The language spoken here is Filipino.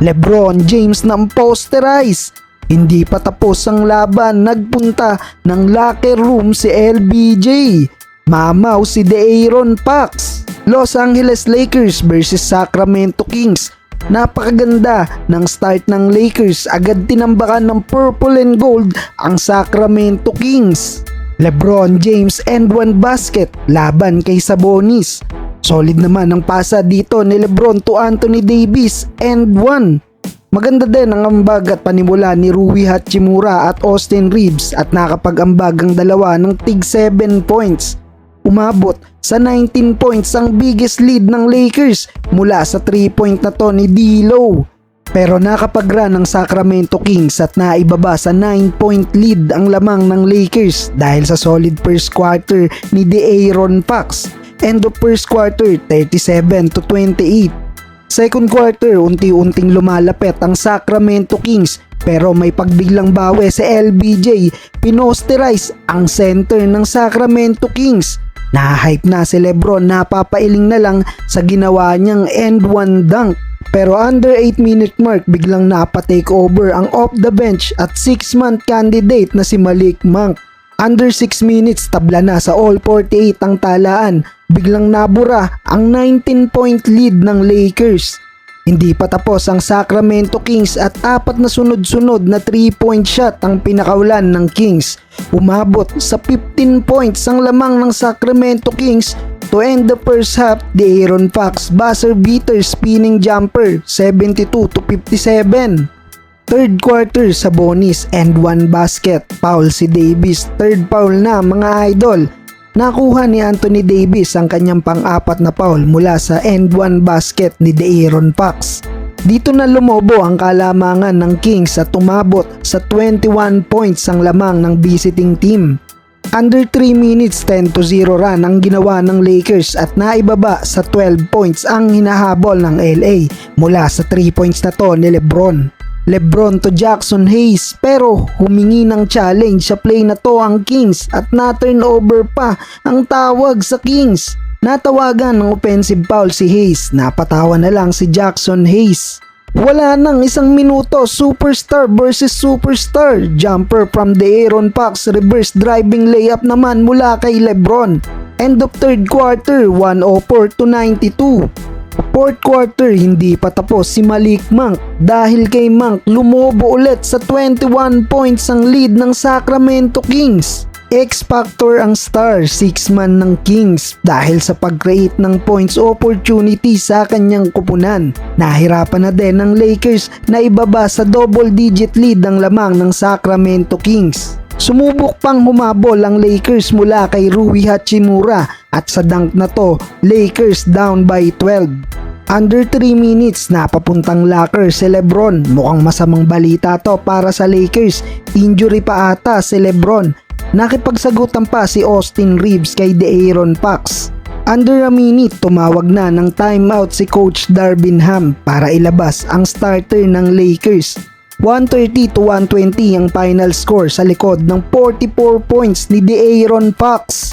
LeBron James ng posterize. Hindi pa tapos ang laban, nagpunta ng locker room si LBJ. Mamaw si De'Aaron Fox. Los Angeles Lakers versus Sacramento Kings. Napakaganda ng start ng Lakers, agad tinambakan ng purple and gold ang Sacramento Kings. LeBron James and one basket laban kay Sabonis. Solid naman ang pasa dito ni LeBron to Anthony Davis and one. Maganda din ang ambag at panimula ni Rui Hachimura at Austin Reeves at nakapag-ambag ang dalawa ng tig 7 points. Umabot sa 19 points ang biggest lead ng Lakers mula sa 3-point na to ni D'Lo. Pero nakapag-run ng Sacramento Kings at naibaba sa 9-point lead ang lamang ng Lakers dahil sa solid first quarter ni De'Aaron Fox. End of first quarter 37-28. Second quarter unti-unting lumalapit ang Sacramento Kings pero may pagbiglang bawi sa LBJ, pinosterize ang center ng Sacramento Kings. Nahype na si LeBron, napapailing na lang sa ginawa niyang end one dunk. Pero under 8-minute mark biglang napatake over ang off the bench at 6-month candidate na si Malik Monk. Under 6 minutes tabla na sa all 48 ang talaan. Biglang nabura ang 19-point lead ng Lakers. Hindi pa tapos ang Sacramento Kings at 4 na sunod-sunod na 3-point shot ang pinakaulan ng Kings. Umabot sa 15 points ang lamang ng Sacramento Kings to end the first half. De'Aaron Fox buzzer beater spinning jumper 72-57. Third quarter Sabonis and one basket, foul si Davis, third foul na mga idol. Nakuha ni Anthony Davis ang kanyang pang-apat na foul mula sa end one basket ni De'Aaron Fox. Dito na lumobo ang kalamangan ng Kings at tumabot sa 21 points ang lamang ng visiting team. Under 3 minutes 10-0 run ang ginawa ng Lakers at naibaba sa 12 points ang hinahabol ng LA mula sa 3 points na to ni LeBron. LeBron to Jackson Hayes pero humingi ng challenge sa play na to ang Kings at na-turnover pa ang tawag sa Kings. Natawagan ng offensive foul si Hayes, napatawa na lang si Jackson Hayes. Wala nang 1 minuto, superstar versus superstar. Jumper from De'Aaron Fox, reverse driving layup naman mula kay LeBron. End of third quarter, 104-92. Fourth quarter, hindi pa tapos si Malik Monk dahil kay Monk lumobo ulit sa 21 points ang lead ng Sacramento Kings. X-Factor ang star 6-man ng Kings dahil sa pag-create ng points opportunity sa kanyang kupunan. Nahirapan na din ng Lakers na ibaba sa double-digit lead ang lamang ng Sacramento Kings. Sumubok pang humabol ang Lakers mula kay Rui Hachimura at sa dunk na to, Lakers down by 12. Under 3 minutes napapuntang locker si LeBron. Mukhang masamang balita to para sa Lakers. Injury pa ata si LeBron. Nakipagsagutan pa si Austin Reeves kay De'Aaron Fox. Under a minute, tumawag na ng timeout si Coach Darvin Ham para ilabas ang starter ng Lakers. 130-120 ang final score sa likod ng 44 points ni De'Aaron Fox.